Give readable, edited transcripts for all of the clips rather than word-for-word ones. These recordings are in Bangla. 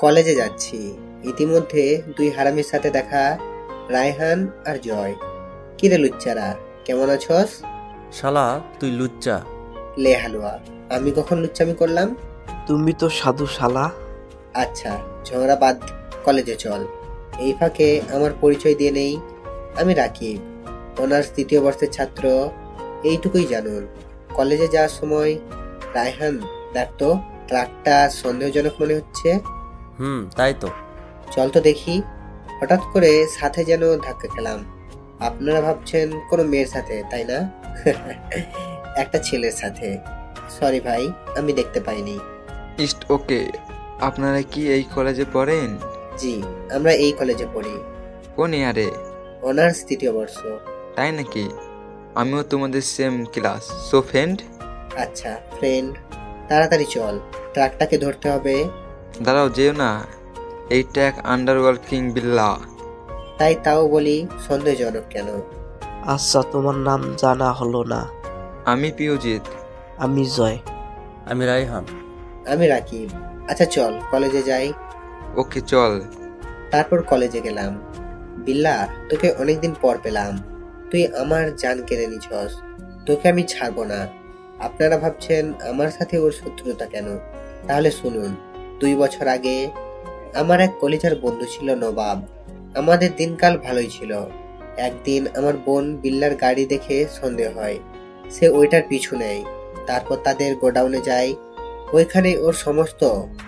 কলেজে যাচ্ছি। ইতিমধ্যে দুই হারামির সাথে দেখা, রায়হান আর জয়। কিরে লুচ্চারা, কেমন আছস? শালা তুই লুচ্চা। লে হালুয়া, আমি কখন লুচ্চামি করলাম? তুমি তো সাধু শালা। আচ্ছা ঝগড়া বাদ, কলেজে চল। এই ফাঁকে আমার পরিচয় দিয়ে নেই, আমি রাকিব, অনার্স 3য় বর্ষের ছাত্র। এইটুকুই জানুন। কলেজে যাওয়ার সময় রায়হান, দেখ তো ট্রাকটা সন্দেহজনক মনে হচ্ছে। তাই তো। চল তো দেখি। হঠাৎ করে সাথে যেন ধাক্কা খেলাম। আপনারা ভাবছেন কোনো মেয়ের সাথে, তাই না? একটা ছেলের সাথে। সরি ভাই, আমি দেখতে পাইনি। ইস্ট ওকে। আপনারা কি এই কলেজে পড়েন? জি, আমরা এই কলেজে পড়ি। কোন ইয়ারে? অনার্স 3য় বর্ষ। তাই নাকি? আমিও তোমাদের সেম ক্লাস। So friend? আচ্ছা ফ্রেন্ড, তাড়াতাড়ি চল, ট্রাকটাকে ধরতে হবে। দাঁড়াও, যেও না। এই ট্র্যাক আন্ডারওয়ার্ল্ড কিং বিল্লা। তাই তাও বলি, সন্দেহজনক কেন? আচ্ছা, তোমার নাম জানা হলো না। আমি পিউজিৎ। আমি জয়। আমি রায়হান। আমি রাকিব। আচ্ছা চল কলেজে যাই। ওকে চল। তারপর কলেজে গেলাম। বিল্লা, তোকে অনেকদিন পর পেলাম। তুই আমার জান কেড়ে নিছস, তোকে আমি ছাড়বো না। আপনারা ভাবছেন আমার সাথে ওর শত্রুতা কেন? তাহলে শুনুন। 2 বছর আগে আমার এক কলেজের বন্ধু ছিল নবাব। আমাদের দিনকাল ভালোই ছিল। একদিন আমার বোন বিল্লার গাড়ি দেখে সন্দেহ হয়, সে ওইটার পিছু নেয়। তারপর তাদের গোডাউনে যায়। ওইখানে ওর সমস্ত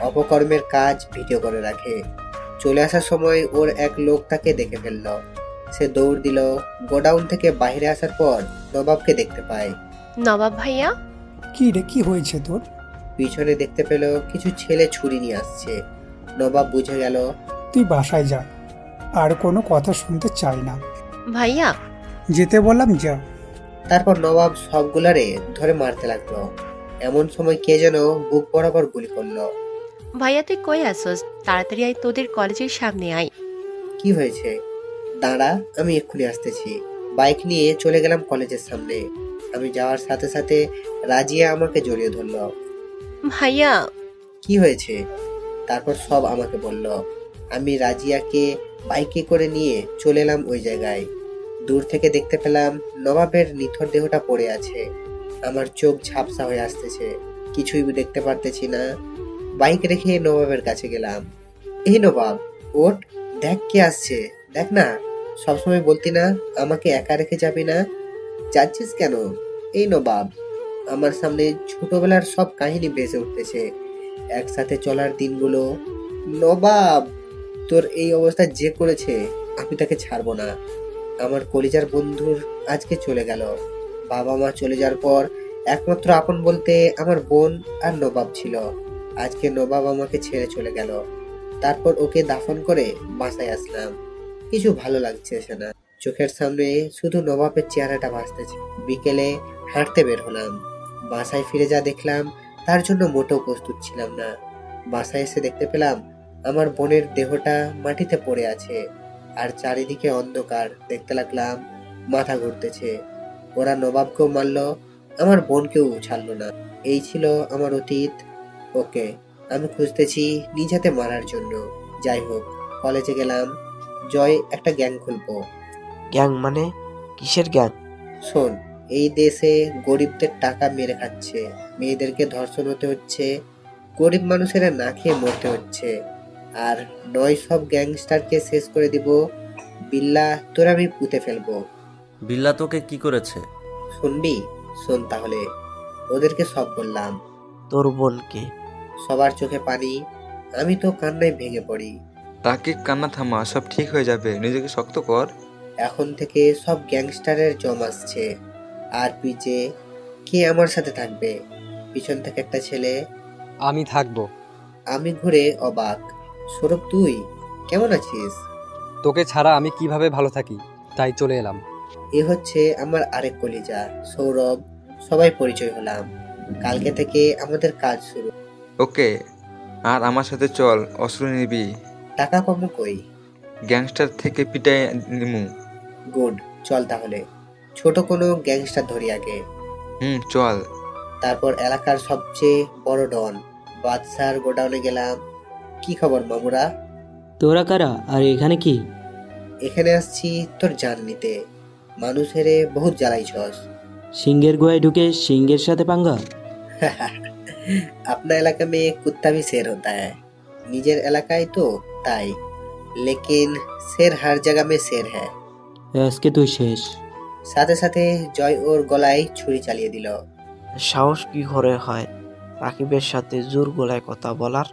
অপকর্মের কাজ ভিডিও করে রাখে। চলে আসার সময় ওর এক লোক তাকে দেখে ফেলল। সে দৌড় দিল। গোডাউন থেকে বাইরে আসার পর নবাবকে দেখতে পায়। নবাব ভাইয়া। কি রে, কি হয়েছে তোর? পিছনে দেখতে পেল কিছু ছেলে ছুরি নিয়ে আসছে। নবাব বুঝে গেল। তুই বাসায় যা, আর কোনো কথা শুনতে চাই না। ভাইয়া। যেতে বললাম যা। তারপর নবাব সবগুলারে ধরে মারতে লাগলো। এমন সময় কে যেন বুক বরাবর গুলি করলো। ভাইয়া তুই কই আসস? তাড়াতাড়ি আয়, তোদের কলেজের সামনে আয়। কি হয়েছে? দাঁড়া, আমি এক্ষুনি আসতেছি। বাইক নিয়ে চলে গেলাম কলেজের সামনে। আমি যাওয়ার সাথে সাথে রাজিয়া আমাকে জড়িয়ে ধরলো। ভাইয়া। কি হয়েছে? তারপর সব আমাকে বলল। আমি রাজিয়াকে বাইকে করে নিয়ে চলে এলাম ওই জায়গায়। দূর থেকে দেখতে পেলাম নবাবের নিথর দেহটা পড়ে আছে। আমার চোখ ঝাপসা হয়ে আসতেছে, কিছুই দেখতে পারতেছি না। বাইক রেখে নবাবের কাছে গেলাম। এই নবাব, ওঠ, দেখ কে আসছে, দেখ না। সবসময় বলতি না আমাকে একা রেখে যাবি না, যাচ্ছিস কেন? এই নবাব। আমার সামনে ছোটবেলার সব কাহিনী ভেসে উঠতেছে, একসাথে চলার দিনগুলো। নবাব, তোর এই অবস্থা যে করেছে, আমি তাকে ছাড়বো না। আমার কলিজার বন্ধুর আজকে চলে গেল। বাবা মা চলে যাওয়ার পর একমাত্র আপন বলতে আমার বোন আর নবাব ছিল। আজকে নবাব আমাকে ছেড়ে চলে গেল। তারপর ওকে দাফন করে বাসায় আসলাম। কিছু ভালো লাগছে না। চোখের সামনে শুধু নবাবের চেহারাটা ভাসতেছে। বিকেলে হাঁটতে বের হলাম। বাসায় ফিরে যা দেখলাম, তার জন্য মোটেও প্রস্তুত ছিলাম না। বাসায় এসে দেখতে পেলাম আমার বোনের দেহটা মাটিতে পড়ে আছে, আর চারিদিকে অন্ধকার। দেখতে লাগলাম মাথা ঘুরতেছে। ওরা নবাবকেও মারলো, আমার বোনকেও ছাড়লো না। এই ছিল আমার অতীত। ওকে আমি খুঁজতেছি নিজ হাতে মারার জন্য। যাই হোক, কলেজে গেলাম। জয় একটা গ্যাং খুলবো। গ্যাং মানে? কিসের গ্যাং? শোন, এই দেশে গরিবদের টাকা মেরে খাচ্ছে, মেয়েদেরকে ধর্ষণ হতে হচ্ছে, গরিব মানুষেরা না খেয়ে মরতে হচ্ছে। আর নয় সব গ্যাংস্টারকে শেষ করে দিব। বিল্লা, তোর আমি পুঁতে ফেলবো। বিল্লা তোকে কি করেছে? শুনবি? শোন তাহলে। ওদেরকে সব বললাম। তোর বোনকে? সবার চোখে পানি। আমি তো কান্নায় ভেঙে পড়ি। তাকে কান্না থামা, সব ঠিক হয়ে যাবে, নিজেকে শক্ত কর। এখন থেকে সব গ্যাংস্টারের জম আসছে। আর পিছে কে আমার সাথে থাকবে? পিছন থেকে একটা ছেলে। আমি থাকবো। আমি ঘুরে অবাক। সৌরভ, তুই কেমন আছিস? তোকে ছাড়া আমি কিভাবে ভালো থাকি, তাই চলে এলাম। এ হচ্ছে আমার আরেক কলিজা সৌরভ। সবাই পরিচয় হলাম। কালকে থেকে আমাদের কাজ শুরু। ওকে, আর আমার সাথে চল, অস্ত্র নিবি। টাকা পাবো কই? গ্যাংস্টার থেকে পিটাই নিমু। গুড, চল তাহলে। ছোট কোনো গ্যাংস্টার ধরি আগে। চল। তারপর এলাকার সবচেয়ে বড় ডন বাদশার গোডাউনে গেলাম। কি খবর মামুরা? তোরা কারা আর এখানে কি? এখানে আসছি তোর জান নিতে। মানুষেরে বহুত জ্বালাইছস। সিংহের গুহায় ঢুকে সিংহের সাথে পাঙ্গা? अपना इलाका में कुत्ता भी शेर होता है। निजर এলাকায় তো তাই, लेकिन शेर हर जगह में शेर है। আজকে তুই শেষ। সাথে সাথে জয় ওর গলায় ছুরি চালিয়ে দিল। সাহস কি করে হয় রাকিবের সাথে জোর গলায় কথা বলার?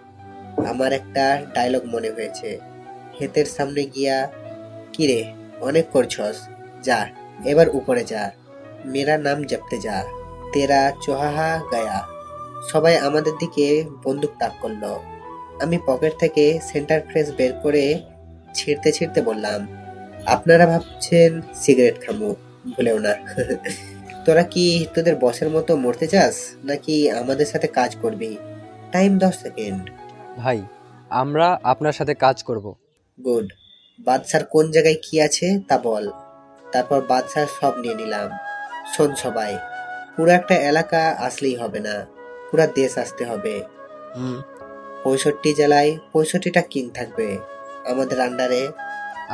আমার একটা ডায়লগ মনে হয়েছে। হেতের সামনে গিয়া, কিরে অনেক করছস, যা এবার উপরে যা, মেরা নাম জপতে যা, তেরা চোহাহা গায়া। সবাই আমাদের দিকে বন্দুক তাক করলো। আমি পকেট থেকে সেন্টার ফ্রেশ বের করে ছিঁড়তে ছিঁড়তে বললাম, আপনারা ভাবছেন সিগারেট খামু, ভুলেও না। তোরা কি তোদের বসের মতো মরতে চাস নাকি আমাদের সাথে কাজ করবি? Time 10 second. ভাই, আমরা আপনার সাথে কাজ করব। গুড। বাদশার কোন জায়গায় কি আছে তা বল। তারপর বাদশার সব নিয়ে নিলাম। শোন সবাই, পুরো একটা এলাকা আসলেই হবে না, পুরা দেশ আসতে হবে। 65 জেলায় 65টা কিং থাকবে আমাদের আন্ডারে।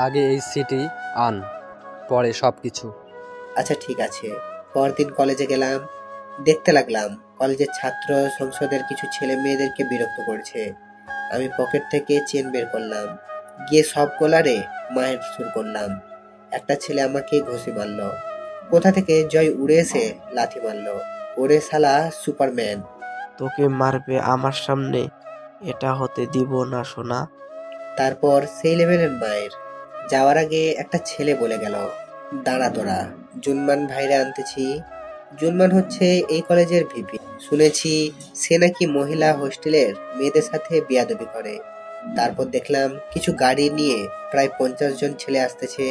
আগে এই সিটি আন, পরে সব কিছু। আচ্ছা ঠিক আছে। পরদিন কলেজে গেলাম। দেখতে লাগলাম কলেজের ছাত্র সংসদের কিছু ছেলে মেয়েদেরকে বিরক্ত করছে। আমি পকেট থেকে চেন বের করলাম, গিয়ে সব গোলারে মায়ের শুরু করলাম। একটা ছেলে আমাকে ঘুষি মারলো। কোথা থেকে জয় উড়ে এসে লাথি মারলো। ওরে শালা সুপারম্যান। তোকে মারবে আমার সামনে, এটা হতে দিব না সোনা। তারপর সেই লেভেলের মায়ের। যাওয়ার আগে একটা ছেলে বলে গেল, দাঁড়া তোরা, জুনমান ভাইরে আনতেছি। জুনমান হচ্ছে এই কলেজের ভিপি। শুনেছি সে নাকি মহিলা হোস্টেলের মেয়েদের সাথে বিয়াদবি করে। তারপর দেখলাম কিছু গাড়ি নিয়ে প্রায় 50 জন ছেলে আসতেছে।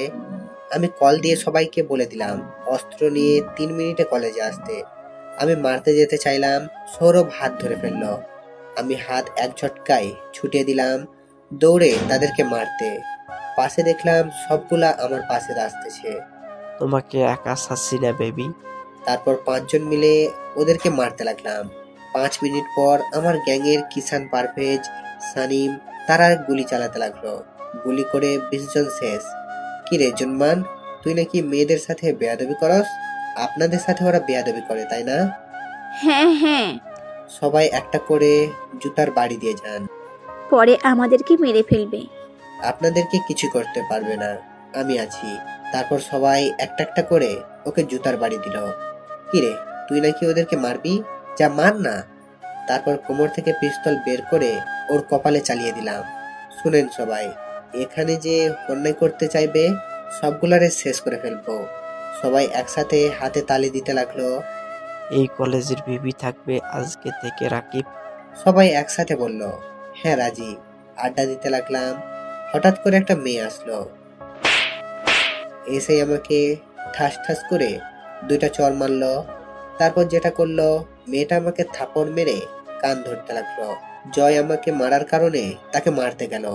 আমি কল দিয়ে সবাইকে বলে দিলাম অস্ত্র নিয়ে 3 মিনিটে কলেজে আসতে। আমি মারতে যেতে চাইলাম, সৌরভ হাত ধরে ফেললো। আমি হাত এক ঝটকায় ছুটিয়ে দিলাম, দৌড়ে তাদেরকে মারতে। পাশে দেখলাম সবগুলা আমার পাশে আসতেছে। তোমাকে একা ছাড়ছি না বেবি। তারপর 5 জন মিলে ওদেরকে মারতে লাগলাম। 5 মিনিট পর আমার গ্যাংয়ের কিষান, পারভেজ, সানিম তারা গুলি চালাতে লাগলো। গুলি করে 20 জন শেষ। কিরে জুনমান, তুই নাকি মেয়েদের সাথে বেয়াদবি করস? আপনাদের সাথে ওরা বেয়াদবি করে তাই না? হ্যাঁ হ্যাঁ। সবাই একটা করে জুতার বাড়ি দিয়ে যান। পরে আমাদেরকে মেরে ফেলবে। আপনাদেরকে কিছু করতে পারবে না, আমি আছি। তারপর সবাই একটা একটা করে ওকে জুতার বাড়ি দিল। কিরে তুই নাকি ওদেরকে মারবি, যা মার না। তারপর কোমর থেকে পিস্তল বের করে ওর কপালে চালিয়ে দিলাম। শুনেন সবাই, এখানে যে অন্যায় করতে চাইবে সবগুলারে শেষ করে ফেলবো। সবাই একসাথে হাতে তালি দিতে লাগলো। এই কলেজের বিবি থাকবে আজকে থেকে রাকিব। সবাই একসাথে বলল, হ্যাঁ রাজি। আড্ডা দিতে লাগলাম। হঠাৎ করে একটা মেয়ে আসলো। এসে আমাকে ঠাস ঠাস করে 2টা চড় মারলো। তারপর যেটা করলো, মেয়েটা আমাকে থাপড় মেরে কান ধরতে লাগলো। জয় আমাকে মারার কারণে তাকে মারতে গেল।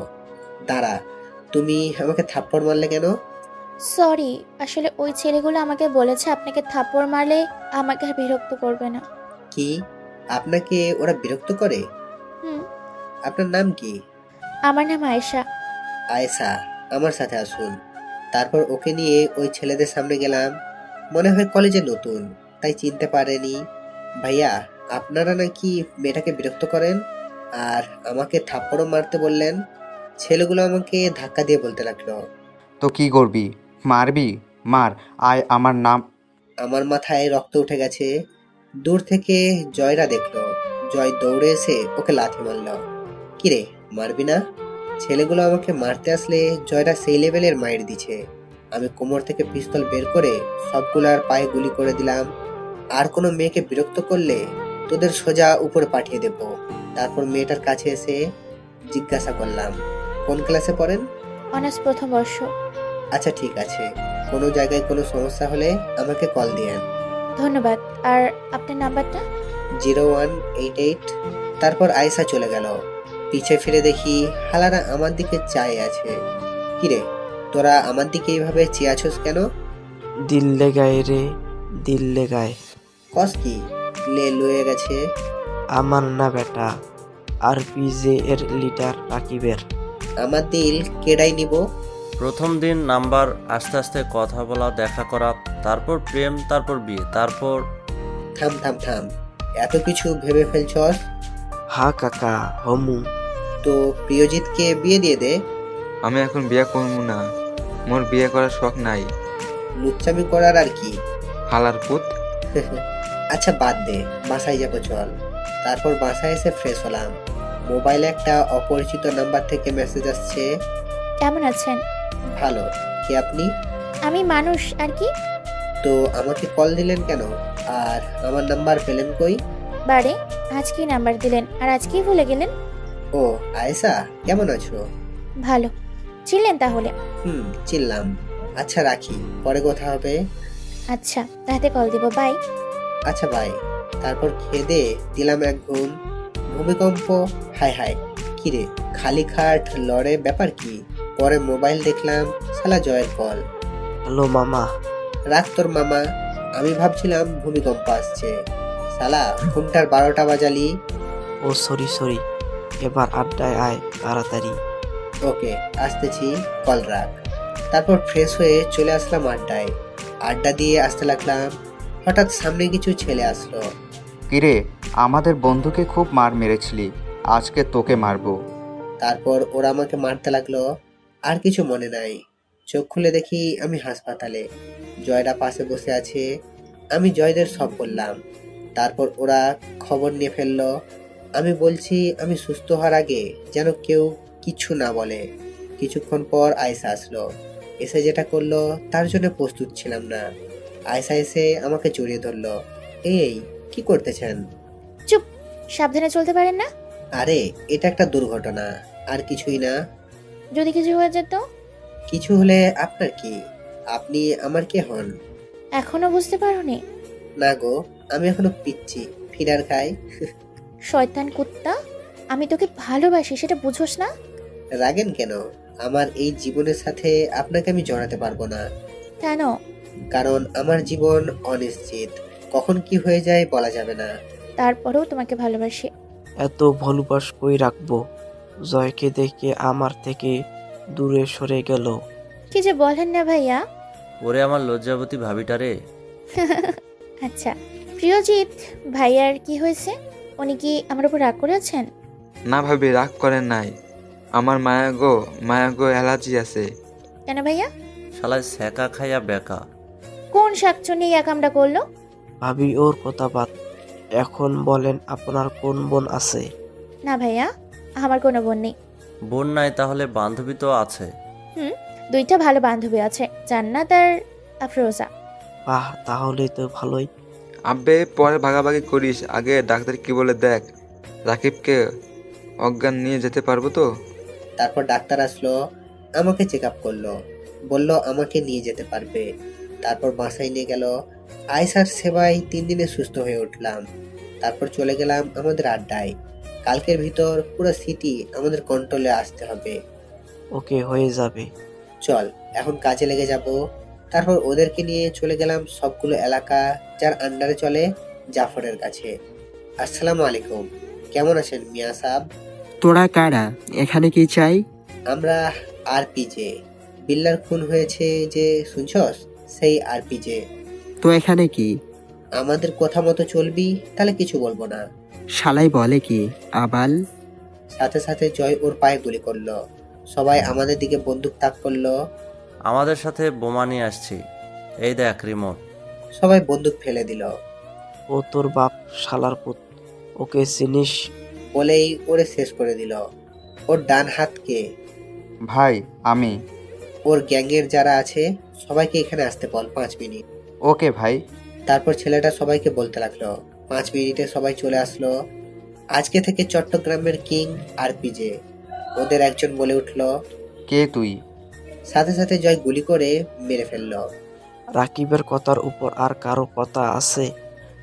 দাঁড়া, তুমি আমাকে থাপ্পড় মারলে কেন? সরি, আসলে ওই ছেলেগুলো আমাকে বলেছে আপনাকে থাপ্পড় মারলে আমাকে আর বিরক্ত করবে না। কি, আপনাকে ওরা বিরক্ত করে? আপনার নাম কি? আমার নাম আয়েশা। আয়েশা, আমার সাথে আসুন। তারপর ওকে নিয়ে ওই ছেলেদের সামনে গেলাম। মনে হয় কলেজে নতুন, তাই চিনতে পারেনি। ভাইয়া, আপনারা নাকি মেয়েটাকে বিরক্ত করেন আর আমাকে থাপ্পড়ও মারতে বললেন। ছেলেগুলো আমাকে ধাক্কা দিয়ে বলতে লাগলো, তো কি করবি, মারবি? মার, আয় আমার নাম। আমার মাথায় রক্ত উঠে গেছে। দূর থেকে জয়রা দেখলো। জয় দৌড়ে এসে ওকে লাথি মারল। কিরে মারবি না? ছেলেগুলো আমাকে মারতে আসলে জয়রা সেই লেভেলের মায়ের দিছে। আমি কোমর থেকে পিস্তল বের করে সবগুলার পায়ে গুলি করে দিলাম। আর কোনো মেয়েকে বিরক্ত করলে তোদের সোজা উপরে পাঠিয়ে দেব। তারপর মেয়েটার কাছে এসে জিজ্ঞাসা করলাম, কোন ক্লাসে পড়েন? অনার্স প্রথম বর্ষ। আচ্ছা ঠিক আছে, কোনো জায়গায় কোনো সমস্যা হলে আমাকে কল দিয়েন। ধন্যবাদ। আর আপনার নাম্বারটা? 0188। তারপর আয়েশা চলে গেল। পিছে ফিরে দেখি হালারা আমার দিকে চাই আছে। কিরে, তোরা আমার দিকে এইভাবে চেয়ে আছোস কেন? দিল লেগায় রে, দিল লেগায়। কস কি লে লয়ে গেছে? আমার না বেটা, আরপিজে এর লিডার রাকিবের। আমার দিল কেডাই নিব? প্রথম দিন নাম্বার, আস্তে আস্তে কথা বলা, দেখা করা, তারপর প্রেম, তারপর বিয়ে, তারপর থাম থাম থাম, এত কিছু ভেবে ফেলছস? হা কাকা, হমু। তো প্রিয়জিৎকে বিয়ে দিয়ে দে। আমি এখন বিয়ে করবো না, মোর বিয়ে করার শখ নাই। লুচ্চামি করার আর কি? হালার পুত। আচ্ছা বাদ দে, বাসায় যাবো চল। তারপর বাসায় এসে ফ্রেশ হলাম। মোবাইলে একটা অপরিচিত নাম্বার থেকে মেসেজ আসছে। কেমন আছেন? ভালো। কে আপনি? আমি মানুষ আর কি। তো আমাকে কল দিলেন কেন, আর আমার নাম্বার পেলেন কই? বারে, আজ কি নাম্বার দিলেন আর আজকেই ভুলে গেলেন? ও আয়েশা, কেমন আছো? ভালো। ছিলেন তাহলে? চিনলাম। আচ্ছা রাখি, পরে কথা হবে। আচ্ছা, রাতে কল দিব, বাই। আচ্ছা বাই। তারপর খেয়ে দে দিলাম এক ঘুম। ভূমিকম্প, হায় হায়, কিরে খালি খাট লড়ে, ব্যাপার কি? পরে মোবাইল দেখলাম, শালা জয়ের কল। হ্যালো মামা। রাখ তোর মামা, আমি ভাবছিলাম ভূমিকম্প আসছে। শালা ঘুমটার 12টা বাজালি। ও সরি সরি, এবার আড্ডায় আয় তাড়াতাড়ি। ওকে আসতেছি, কল রাখ। তারপর ফ্রেশ হয়ে চলে আসলাম আড্ডায়। আড্ডা দিয়ে আসতে লাগলাম, হঠাৎ সামনে কিছু ছেলে আসলো। কিরে, আমাদের বন্ধুকে খুব মার মেরেছিলি, আজকে তোকে মারবো। তারপর ওরা আমাকে মারতে লাগলো। আর কিছু মনে নাই, চোখ খুলে দেখি আমি হাসপাতালে। জয়রা পাশে বসে আছে। আমি জয়দের সব বললাম। তারপর ওরা খবর নিয়ে ফেললো। আমি বলছি আমি সুস্থ হওয়ার আগে যেন কেউ কিছু না বলে। কিছুক্ষণ পর আয়েশা আসলো। এসে যেটা করলো তার জন্য প্রস্তুত ছিলাম না। আয়েশা এসে আমাকে জড়িয়ে ধরলো। এই কি করতেছেন? চুপ, সাবধানে চলতে পারেন না? আরে এটা একটা দুর্ঘটনা, আর কিছুই না। যদি কিছু হয়ে যেত? কিছু হলে আপনার কি? আপনি আমার কে হন? এখনো বুঝতে পারোনি? না গো, আমি এখনো পিচ্ছি, ফিডার খাই। শয়তান কুত্তা, আমি তোকে ভালোবাসি, সেটা বুঝোস না? রাগেন কেন? আমার এই জীবনের সাথে আপনাকে আমি জড়াতে পারবো না। কেন? কারণ আমার জীবন অনিশ্চিত, কখন কি হয়ে যায় বলা যাবে না। তারপরেও তোমাকে ভালোবাসি। এত ভালোবাস কই রাখবো? জয়কে দেখে আমার থেকে দূরে সরে গেল। কি যে বলেন না ভাইয়া। ওরে আমার লজ্জাবতী ভাবিটা রে। আচ্ছা প্রিয়জিৎ ভাইয়ার কি হয়েছে? উনি কি আমার উপর রাগ করে আছেন? না ভাবি, রাগ করেন নাই। আমার মায়াগো অ্যালার্জি আছে। কেন ভাইয়া? শালায় সেকা খাইয়া বেকা। কোন শাকচুনি একামটা করলো? ভাবি ওর কথা বাদ, এখন বলেন আপনার কোন বোন আছে? না ভাইয়া, আমার কোনো বোন নেই। বোন নাই তাহলে বান্ধবী তো আছে। দুইটা ভালো বান্ধবী আছে, জান্নাত আর আফরোজা। বাহ, তাহলে তো ভালোই। আব্বে পরে ভাগাভাগি করিস, আগে ডাক্তার কি বলে দেখ। রাকিবকে অজ্ঞান নিয়ে যেতে পারবো তো? তারপর ডাক্তার আসলো, আমাকে চেক আপ করলো, বলল আমাকে নিয়ে যেতে পারবে। তারপর বাসায় নিয়ে গেল। আয়েশার সেবায় 3 দিনে সুস্থ হয়ে উঠলাম। তারপর চলে গেলাম আমাদের আড্ডায়। কালকের ভিতর পুরো সিটি আমাদের কন্ট্রোলে আসতে হবে। ওকে, হয়ে যাবে। চল এখন কাজে লেগে যাব। তারপর ওদেরকে নিয়ে চলে গেলাম সবগুলো এলাকা যার আন্ডারে চলে জাফরের কাছে। আসসালামু আলাইকুম, কেমন আছেন মিয়া সাহেব? তোরা কারা, এখানে কি চাই? আমরা আরপিজে, বিল্লার খুন হয়েছে যে শুনছস, সেই আরপিজে। তো এখানে কি? আমাদের কথা মতো চলবি, তাহলে কিছু বলবো না। শালাই বলে কি আবাল? সাথে সাথে জয় ওর পায়ে গুলি করলো। সবাই আমাদের দিকে বন্দুক তাক করলো। আমাদের সাথে বোমা নিয়ে আসছি, এই দেখ রিমোট। সবাই বন্দুক ফেলে দিল। ও তোর বাপ শালার পুত, ওকে চিনিস? বলেই ওরে শেষ করে দিল। ওর ডান হাতকে। ভাই আমি। ওর গ্যাংয়ের যারা আছে সবাইকে এখানে আসতে বল 5 মিনিট। ওকে ভাই। তারপর ছেলেটা সবাইকে বলতে লাগলো। 5 মিনিটে সবাই চলে আসলো। আজকে থেকে চট্টগ্রামের কিং আরপিজে। ওদের একজন বলে উঠলো, কে তুই? সাথে সাথে জয় গুলি করে মেরে ফেললো। রাকিবের কথার উপর আর কারো কথা আছে?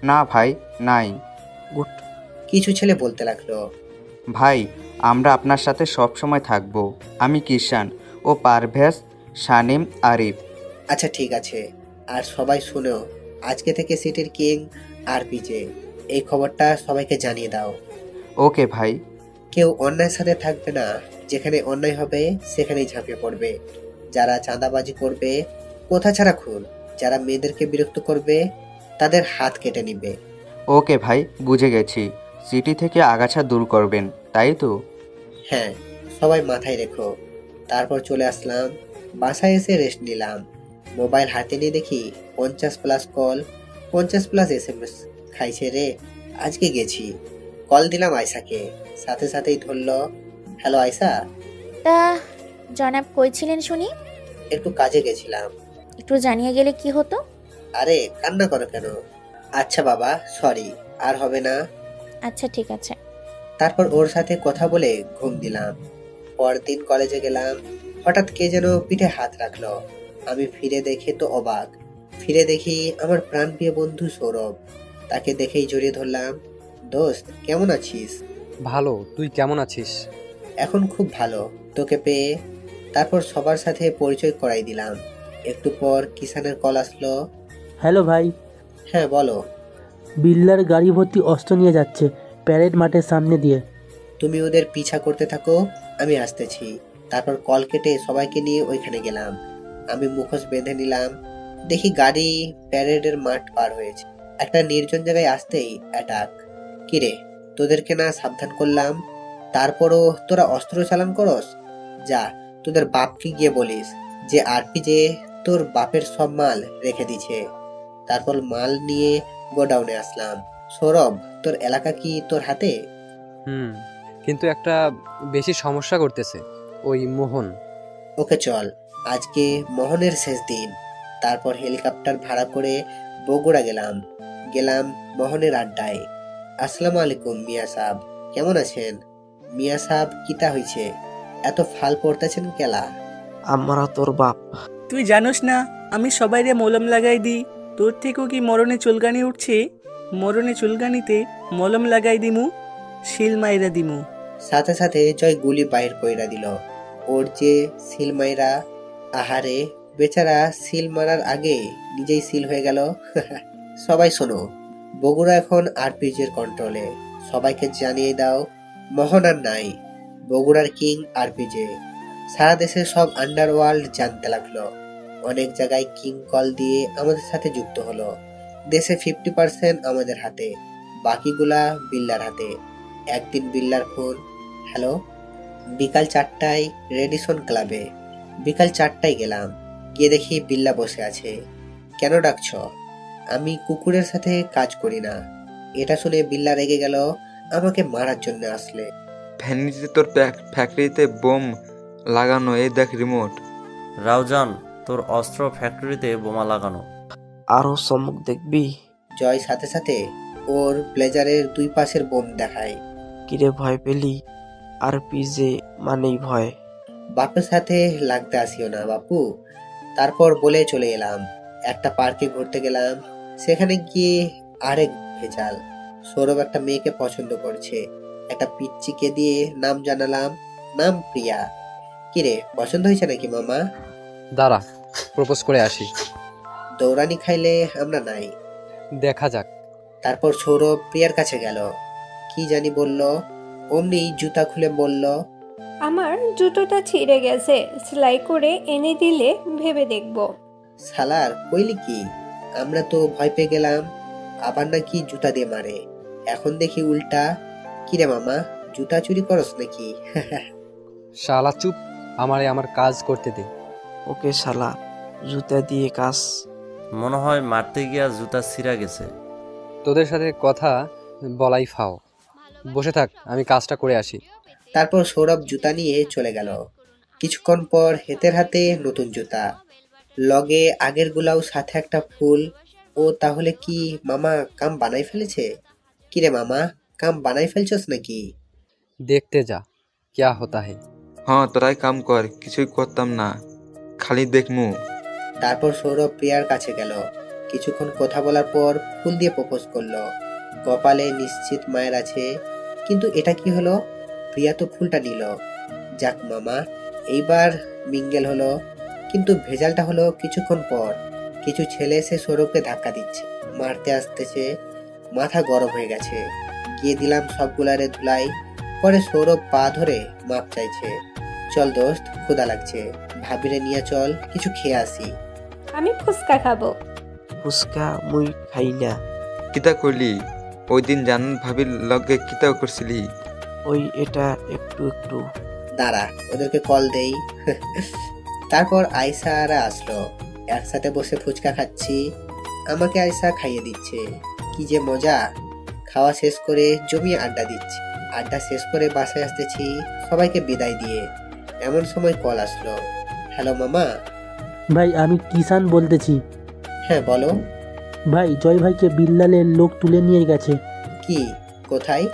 না ভাই, নাই। গুড। কিছু ছেলে বলতে লাগলো, ভাই আমরা আপনার সাথে সব সময় থাকব। আমি কিষান, ও পারভেজ, শানিম, আরিফ। আচ্ছা ঠিক আছে, আর সবাই শুনো, আজকে থেকে সিটির কিং আরপিজে, এই খবরটা সবাইকে জানিয়ে দাও। ওকে ভাই। কেউ অন্যায়ের সাথে থাকবে না, যেখানে অন্যায় হবে সেখানেই ঝাঁপিয়ে পড়বে। যারা চাঁদাবাজি করবে, কথা ছাড়া খুন, যারা মেয়েদেরকে বিরক্ত করবে তাদের হাত কেটে নিবে। ওকে ভাই, বুঝে গেছি। সিটি থেকে আগাছা দূর করবেন, তাই তো? হ্যাঁ, সবাই মাথায় রেখো। তারপর চলে আসলাম, বাসায় এসে রেস্ট নিলাম। মোবাইল হাতে নিয়ে দেখি 50+ কল, 50+ SMS। খাইছে রে, আজকে গেছি। কল দিলাম আয়সাকে, সাথে সাথেই ধরলো। হ্যালো আয়সা। তা জনাব কই ছিলেন শুনি? একটু কাজে গেছিলাম। একটু জানিয়ে গেলে কি হতো? আরে কান্না করো কেন? আচ্ছা বাবা, সরি, আর হবে না। আচ্ছা ঠিক আছে। তারপর ওর সাথে কথা বলে ঘুম দিলাম। পরদিন কলেজে গেলাম, হঠাৎ কে যেন পিঠে হাত রাখলো। আমি ফিরে দেখে তো অবাক। ফিরে দেখি আমার প্রাণপ্রিয় বন্ধু সৌরভ। তাকে দেখেই জড়িয়ে ধরলাম। দোস্ত, কেমন আছিস? ভালো, তুই কেমন আছিস? এখন খুব ভালো, তোকে পেয়ে। তারপর সবার সাথে পরিচয় করাই দিলাম। একটু পর কিষানের কল আসলো। হ্যালো ভাই। হ্যাঁ বলো। বিল্লার গাড়ি ভর্তি অস্ত্র নিয়ে যাচ্ছে প্যারেড মাঠের সামনে দিয়ে। তুমি ওদের পিছা করতে থাকো, আমি আসতেছি। তারপর কল কেটে সবাইকে নিয়ে ওইখানে গেলাম। আমি মুখোশ বেঁধে নিলাম। দেখি গাড়ি প্যারেডের মাঠ পার হয়েছে। একটা নির্জন জায়গায় আসতেই অ্যাটাক। কিরে, তোদেরকে না সাবধান করলাম? তারপরও তোরা অস্ত্র চালান করস? যা, তোদের বাপকে গিয়ে বলিস যে আরপিজে তোর বাপের সব মাল রেখে দিছে। তারপর মাল নিয়ে গোডাউনে আসলাম। সৌরভ, তোর এলাকা কি তোর হাতে? কিন্তু একটা বেশি সমস্যা করতেছে, ওই মোহন। ওকে চল, আজকে মোহনের শেষ দিন। তারপর হেলিকপ্টার ভাড়া করে বগুড়া গেলাম মোহনের আড্ডায়। আসসালামু আলাইকুম মিয়া সাহেব, কেমন আছেন? মিয়া সাহেব, কিতা হইছে? এত ফাল পড়তেছেন কেলা? আমরা তোর বাপ। তুই জানোস না আমি সবাইরে মলম লাগাই দিই? তোর থেকেও কি মরণে চুলকানি উঠছে? মরণে চুলকানিতে মলম লাগাই দিমু, শিল মাইরা দিমু। সাথে সাথে জয় গুলি বাইর কইরা দিল। ওর যে সিল মাইরা, আহারে বেচারা সিল মারার আগে নিজেই সিল হয়ে গেল। সবাই শোনো, বগুড়া এখন আরপিজির কন্ট্রোলে। সবাইকে জানিয়ে দাও, মোহন আর নাই, বগুড়ার কিং আরপিজে। সারা দেশে সব আন্ডারওয়ার্ল্ড জানতে লাগলো। অনেক জায়গায় কিং কল দিয়ে আমাদের সাথে যুক্ত হলো। দেশে 50% আমাদের হাতে, বাকিগুলা বিল্লার হাতে। একদিন বিল্লার ফোন, হ্যালো। বিকাল 4টায় রেডিসন ক্লাবে। বিকাল 4টায় গেলাম, গিয়ে দেখি বিল্লা বসে আছে। কেন ডাকছ? আমি কুকুরের সাথে কাজ করি না। এটা শুনে বিল্লা রেগে গেল, আমাকে মারার জন্য আসলে। ভ্যানিটিতে তোর ফ্যাক্টরিতে বোম লাগানো, এই দেখ রিমোট। রাউজান, তোর অস্ত্র ফ্যাক্টরিতে বোমা লাগানো। আরো চমক দেখবি? জয় সাথে সাথে ওর ব্লেজারের দুই পাশের বোম দেখায়। কিরে ভয় পেলি? আরপিজে মানেই ভয়। বাপের সাথে লাগতে আসিও না বাপু। তারপর বলে চলে এলাম। একটা পার্কে ঘুরতে গেলাম। সেখানে গিয়ে আরেক ভেজাল। সৌরভ একটা মেয়েকে পছন্দ করছে। একটা পিচ্চিকে দিয়ে নাম জানালাম, নাম প্রিয়া। কিরে, পছন্দ হয়েছে নাকি মামা? দাঁড়া, প্রপোজ করে আসি। দৌড়ানি খাইলে আমরা নাই, দেখা যাক। তারপর সৌরভ প্রিয়ার কাছে গেল। কি জানি বলল, অমনি জুতা খুলে বলল, আমার জুতোটা ছিঁড়ে গেছে, সেলাই করে এনে দিলে ভেবে দেখব। শালার কইলি কি? আমরা তো ভয় পেয়ে গেলাম, আবার নাকি জুতা দিয়ে মারে। এখন দেখি উল্টা। কিরে মামা, জুতা চুরি করস নাকি? শালা চুপ, আমারে আমার কাজ করতে দে। ওকে শালা, জুতা দিয়ে কাজ? মনে হয় মারতে গিয়া জুতা ছিঁড়া গেছে। তোদের সাথে কথা বলাই ফাও। বসে থাক, আমি কাজটা করে আসি। তারপর সৌরভ জুতা নিয়ে চলে গেল। কিছুক্ষণ পর হেতের হাতে নতুন জুতা, লগে আগের গুলাও, সাথে একটা ফুল। ও তাহলে কি মামা কাম বানাই ফেলেছে? কিরে মামা, কাম বানাই ফেলছস নাকি? দেখতে যা क्या होता है। হ্যাঁ, তোরাই কাম কর, কিছুই করতাম না, খালি দেখমু। তারপর সৌরভ প্রিয়ার কাছে গেল। কিছুক্ষণ কথা বলার পর ফুল দিয়ে প্রপোজ করলো। কপালে নিশ্চিত মায়ের আছে। কিন্তু এটা কি হলো? প্রিয়া তো ফুলটা নিল। যাক মামা, এইবার মিঙ্গেল হলো। কিন্তু ভেজালটা হলো কিছুক্ষণ পর। কিছু ছেলে এসে সৌরভকে ধাক্কা দিচ্ছে, মারতে আসতেছে। মাথা গরম হয়ে গেছে। গিয়ে দিলাম সবগুলারে ধুলাই। পরে সৌরভ পা ধরে মাপ চাইছে। চল দোস্ত, ক্ষুধা লাগছে, ভাবিরে নিয়ে চল, কিছু খেয়ে আসি। আমি ফুচকা খাবো। ফুচকা মুই খাই না। কিতা করলি? ওই দিন জানুন ভাবির লগে কিতা করছিলি? ওই এটা একটু একটু। দাঁড়া, ওদেরকে কল দেই। তারপর আয়সারা আসলো। একসাথে বসে ফুচকা খাচ্ছি। আমাকে আয়সা খাইয়ে দিচ্ছে। কি যে মজা! খাওয়া শেষ করে জমিয়ে আড্ডা দিচ্ছি। আড্ডা শেষ করে বাসায় আসতেছি সবাইকে বিদায় দিয়ে। এমন সময় কল আসলো। হ্যালো মামা। ভাই আমি কিষান বলতেছি। হ্যাঁ বলো। ভাই জয় ভাইকে বিল্লালের লোক তুলে নিয়ে গেছে। কি? কোথায়?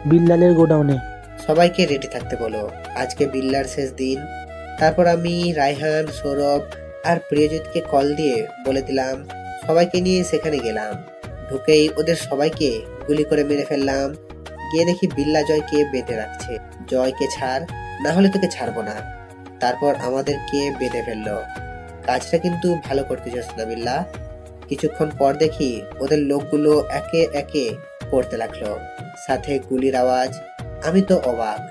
বিল্লালের গোডাউনে। সবাইকে রেডি থাকতে বলো, আজকে বিল্লার শেষ দিন। তারপর আমি রায়হান, সৌরভ আর প্রিয়জিৎকে কল দিয়ে বলে দিলাম। সবাইকে নিয়ে সেখানে গেলাম। ঢুকেই ওদের সবাইকে গুলি করে মেরে ফেললাম। গিয়ে দেখি বিল্লা জয়কে বেঁধে রাখছে। জয়কে ছাড়, না হলে তোকে ছাড়বো না। তারপর আমাদেরকে বেঁধে ফেললো। কাজটা কিন্তু ভালো করতে চাস না বিল্লা। কিছুক্ষণ পর দেখি ওদের লোকগুলো একে একে পড়তে লাগলো, সাথে গুলির আওয়াজ। আমি তো অবাক।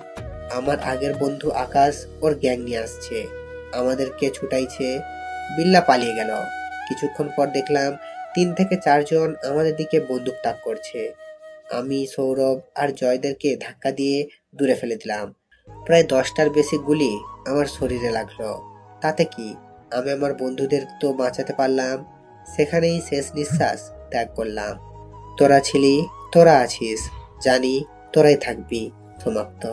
আমার আগের বন্ধু আকাশ ওর গ্যাং নিয়ে আসছে, আমাদেরকে ছুটাইছে। বিল্লা পালিয়ে গেল। কিছুক্ষণ পর দেখলাম 3 থেকে 4 জন আমাদের দিকে বন্দুক তাক করছে। আমি, সৌরভ আর জয়দেরকে ধাক্কা দিয়ে দূরে ফেলে দিলাম। প্রায় 10টার বেশি গুলি আমার শরীরে লাগলো। তাতে কি, আমি আমার বন্ধুদের তো বাঁচাতে পারলাম। সেখানেই শেষ নিঃশ্বাস ত্যাগ করলাম। তোরা ছিলি, তোরা আছিস, জানি তোরাই থাকবি। সমাপ্ত।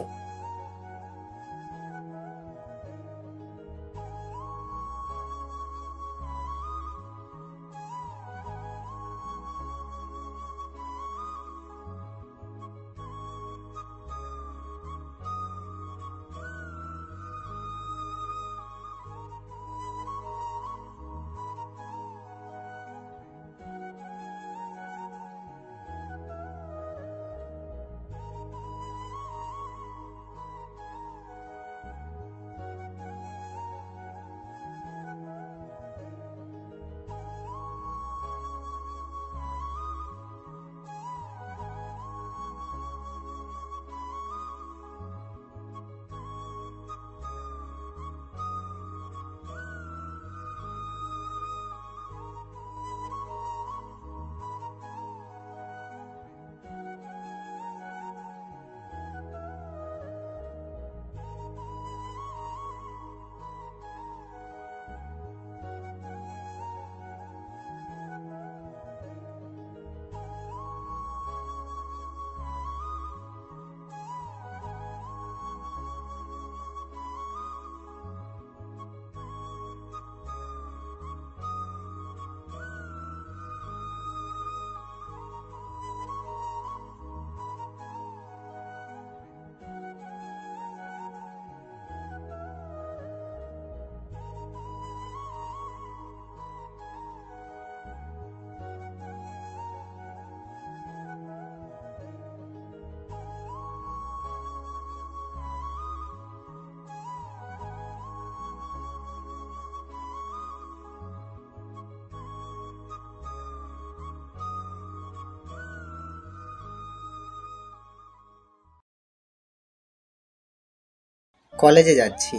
কলেজে যাচ্ছি।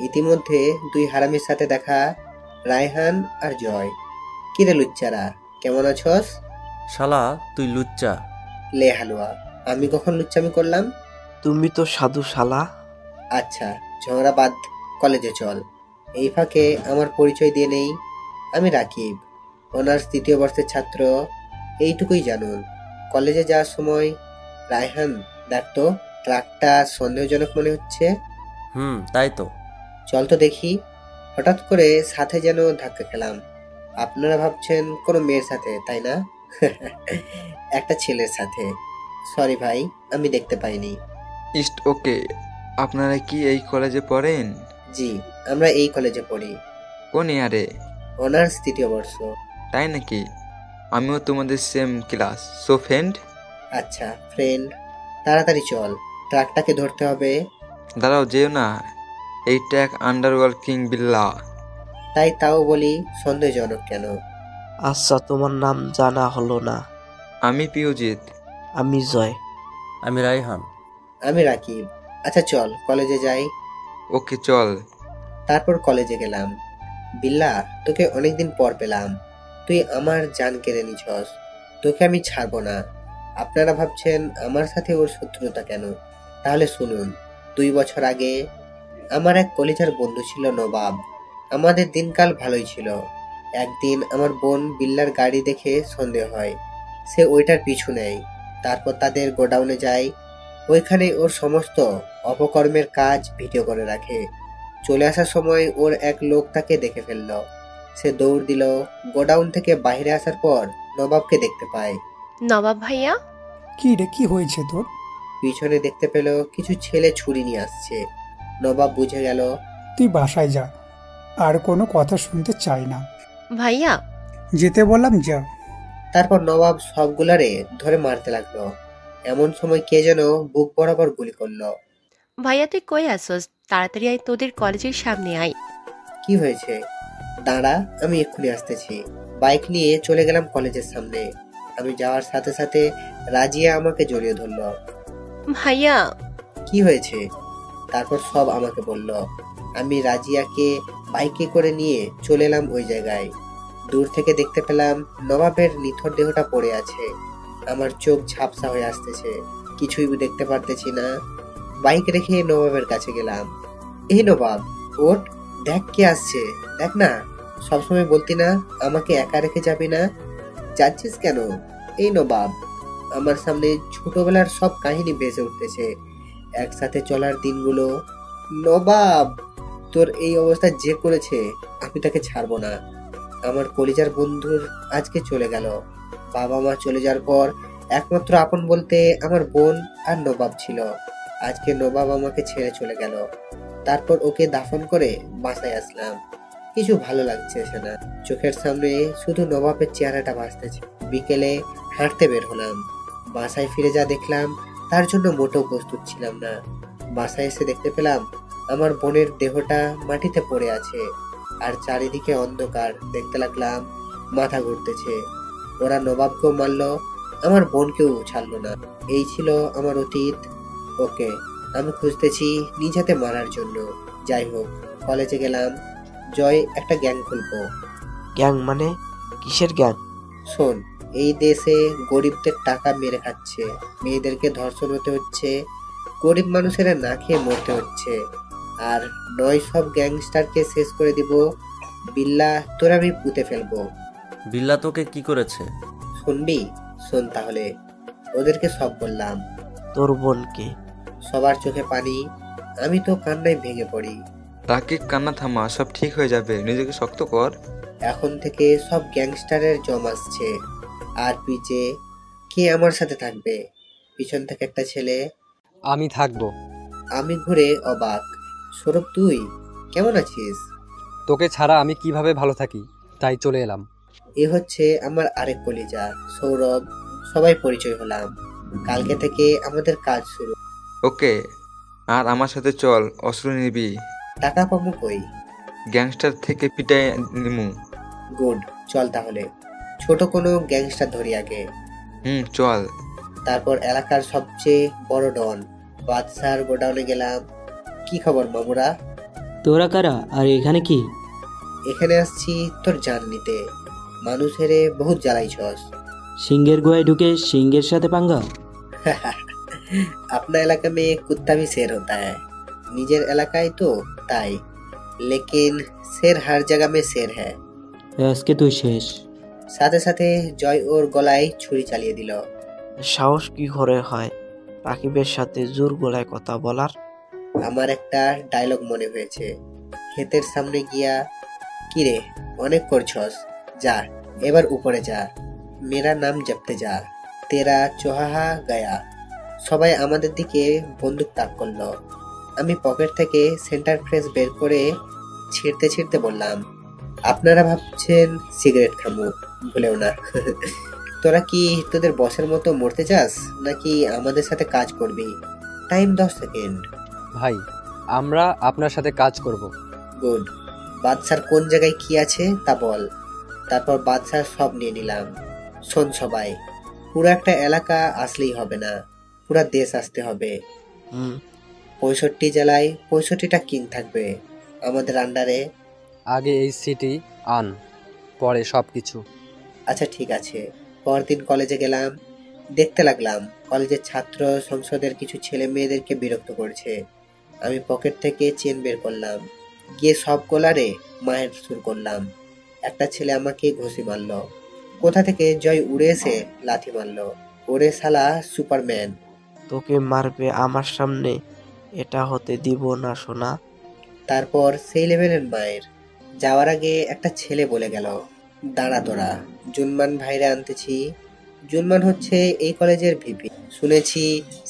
ইতিমধ্যে 2 হারামির সাথে দেখা, রায়হান আর জয়। কিরে লুচ্চারা, কেমন আছস? শালা তুই লুচ্চা। লে হালুয়া, আমি কখন লুচ্চামি করলাম? তুমি তো সাধু শালা। আচ্ছা ঝগড়া বাদ, কলেজে চল। এই ফাঁকে আমার পরিচয় দিয়ে নেই। আমি রাকিব, অনার্স 3য় বর্ষের ছাত্র। এইটুকুই জানুন। কলেজে যাওয়ার সময় রায়হান, দেখতো ট্রাকটা সন্দেহজনক মনে হচ্ছে। তাই তো। চল তো দেখি। হঠাৎ করে সাথে যেন ধাক্কা খেলাম। আপনারা ভাবছেন কোনো মেয়ের সাথে, তাই না? একটা ছেলের সাথে। সরি ভাই, আমি দেখতে পাইনি। ইস্ট ওকে। আপনারা কি এই কলেজে পড়েন? জি, আমরা এই কলেজে পড়ি। কোন ইয়ারে? অনার্স 3য় বর্ষ। তাই নাকি? আমিও তোমাদের সেম ক্লাস। So friend? আচ্ছা ফ্রেন্ড, তাড়াতাড়ি চল, ট্রাকটাকে ধরতে হবে। দাঁড়াও, যেও না, এই ট্যাগ আন্ডারওয়ার্ল্ড কিং বিল্লা। তাও বলি, সন্দেহজনক কেন? আচ্ছা, তোমার নাম জানা হলো না। আমি পিউজিত। আমি জয়। আমি রাইহান। আমি রাকিব। আচ্ছা চল কলেজে যাই। ওকে চল। তারপর কলেজে গেলাম। বিল্লা, তোকে অনেকদিন পর পেলাম। তুই আমার জান কেড়ে নিছস, তোকে আমি ছাড়বো না। আপনারা ভাবছেন আমার সাথে ওর শত্রুতা কেন? তাহলে শুনুন। 2 বছর আগে আমার এক কলেজের বন্ধু ছিল নবাব। আমাদের দিনকাল ভালোই ছিল। একদিন আমার বোন বিল্লার গাড়ি দেখে সন্দেহ হয়, সে ওইটার পিছু নেয়। তারপর তাদের গোডাউনে যায়। ওইখানে ওর সমস্ত অপকর্মের কাজ ভিডিও করে রাখে। চলে আসার সময় ওর এক লোক তাকে দেখে ফেলল। সে দৌড় দিল। গোডাউন থেকে বাইরে আসার পর নবাবকে দেখতে পায়। নবাব ভাইয়া? কি রে, কি হয়েছে তোর? পিছনে দেখতে পেল কিছু ছেলে ছুরি নিয়ে আসছে। নবাব বুঝে গেল। তুই বাসায় যা, আর কোনো কথা শুনতে চাই না। ভাইয়া? যেতে বললাম যা। তারপর নবাব সবগুলারে ধরে মারতে লাগলো। এমন সময় কে যেন বুক বরাবর গুলি করলো। ভাইয়া তুই কই আসোস? তাড়াতাড়ি আয়, তোদের কলেজের সামনে আয়। কি হয়েছে? দাঁড়া, আমি এক্ষুনি আসতেছি। বাইক নিয়ে চলে গেলাম কলেজের সামনে। আমি যাওয়ার সাথে সাথে রাজিয়া আমাকে জড়িয়ে ধরলো। ভাইয়া? কি হয়েছে? তারপর সব আমাকে বলল। আমি রাজিয়াকে বাইকে করে নিয়ে চলে এলাম ওই জায়গায়। দূর থেকে দেখতে পেলাম নবাবের নিথর দেহটা পড়ে আছে। আমার চোখ ঝাপসা হয়ে আসতেছে, কিছুই দেখতে পারতেছি না। বাইক রেখে নবাবের কাছে গেলাম। এই নবাব, ওঠ, দেখ কে আসছে, দেখ না। সবসময় বলতি না আমাকে একা রেখে যাবি না, যাচ্ছিস কেন? এই নবাব। আমার সামনে ছোটবেলার সব কাহিনী ভেসে উঠতেছে, একসাথে চলার দিনগুলো। নবাব, তোর এই অবস্থা যে করেছে আমি তাকে ছাড়বো না। আমার কলিজার বন্ধুর আজকে চলে গেল। বাবা মা চলে যাওয়ার পর একমাত্র আপন বলতে আমার বোন আর নবাব ছিল। আজকে নবাব আমাকে ছেড়ে চলে গেল। তারপর ওকে দাফন করে বাসায় আসলাম। কিছু ভালো লাগছে না। চোখের সামনে শুধু নবাবের চেহারাটা ভাসতেছে। বিকেলে হাঁটতে বের হলাম। বাসায় ফিরে যা দেখলাম তার জন্য মোটেও প্রস্তুত ছিলাম না। বাসায় এসে দেখতে পেলাম আমার বোনের দেহটা মাটিতে পড়ে আছে, আর চারিদিকে অন্ধকার। দেখতে লাগলাম মাথা ঘুরতেছে। ওরা নবাবকেও মারলো, আমার বোনকেও ছাড়লো না। এই ছিল আমার অতীত। ওকে আমি খুঁজতেছি নিজ হাতে মারার জন্য। যাই হোক, কলেজে গেলাম। জয় একটা গ্যাং খুলবো। গ্যাং মানে? কিসের গ্যাং? শোন, এই দেশে গরিবদের টাকা মেরে খাচ্ছে, মেয়েদেরকে ধর্ষণ হতে হচ্ছে, গরিব মানুষেরা না খেয়ে মরতে হচ্ছে। আর নয় সব গ্যাংস্টারকে শেষ করে দিব। বিল্লা, তোর আমি পুঁতে ফেলবো। বিল্লা তোকে কি করেছে? শুনবি? শোন তাহলে। ওদেরকে সব বললাম। তোর বোনকে? সবার চোখে পানি। আমি তো কান্নায় ভেঙে পড়ি। রাকিব, কান্না থামা, সব ঠিক হয়ে যাবে, নিজেকে শক্ত কর। এখন থেকে সব গ্যাংস্টারের জম আসছে। আর পিছে কে আমার সাথে থাকবে? পিছন থেকে একটা ছেলে। আমি থাকবো। আমি ঘুরে অবাক। সৌরভ, তুই কেমন আছিস? তোকে ছাড়া আমি কিভাবে ভালো থাকি, তাই চলে এলাম। এ হচ্ছে আমার আরেক কলিজা সৌরভ। সবাই পরিচয় হলাম। কালকে থেকে আমাদের কাজ শুরু। ওকে, আর আমার সাথে চল, অস্ত্র নিবি। টাকা পাবো কই? গ্যাংস্টার থেকে পিটাই নিমু। গুড, চল তাহলে। ছোট কোনো গ্যাংস্টার ধরি আগে। চল। তারপর এলাকার সবচেয়ে বড় ডন বাদশার গোডাউনে গেলাম। কি খবর মামুরা? তোরা কারা, আর এখানে কি? এখানে আসছি তোর জান নিতে। মানুষের বহুত জ্বালাইছস। সিংহের গুহায় ঢুকে সিংহের সাথে পাঙ্গা? अपना इलाका में कुत्ता भी शेर होता है। निजर এলাকায় তো তাই, लेकिन शेर हर जगह में शेर है। আজকে তুই শেষ। সাথে সাথে জয় ওর গলায় ছুরি চালিয়ে দিল। সাহস কি করে হয় রাকিবের সাথে জোর গলায় কথা বলার? আমার একটা ডায়লগ মনে হয়েছে। ক্ষেতের সামনে গিয়া, কিরে অনেক করছস, যা এবার উপরে যা, মেরা নাম জপতে যা, তেরা চোহাহা গায়া। সবাই আমাদের দিকে বন্দুক তাক করলো। আমি পকেট থেকে সেন্টার ফ্রেশ বের করে ছিঁড়তে ছিঁড়তে বললাম, আপনারা ভাবছেন সিগারেট খামু, ভুলেও না। তোরা কি তোদের বসের মতো মরতে চাস নাকি আমাদের সাথে কাজ করবি? Time 10 second. ভাই, আমরা আপনার সাথে কাজ করব। গুড। বাদশার কোন জায়গায় কি আছে তা বল। তারপর বাদশার সব নিয়ে নিলাম। শোন সবাই, পুরো একটা এলাকা আসলেই হবে না, পুরা দেশ আসতে হবে। 65 জেলায় 65টা কিং থাকবে আমাদের আন্ডারে। আগে এই সিটি আন, পরে সব কিছু। আচ্ছা ঠিক আছে। পরদিন কলেজে গেলাম, দেখতে লাগলাম কলেজের ছাত্র সংসদের কিছু ছেলে মেয়েদেরকে বিরক্ত করছে। আমি পকেট থেকে চেন বের করলাম, গিয়ে সব গোলারে মায়ের শুরু করলাম। একটা ছেলে আমাকে ঘুষি মারলো, কোথা থেকে জয় উড়ে এসে লাথি মারলো। ওরে শালা সুপারম্যান। তোকে মারবে আমার সামনে, এটা হতে দিব না সোনা। তারপর সেই লেভেলের মায়ের। যাওয়ার আগে একটা ছেলে বলে গেল, দাঁড়া তোরা, জুনমান ভাইরে আনতেছি। জুনমান হচ্ছে এই কলেজের ভিপি। শুনেছি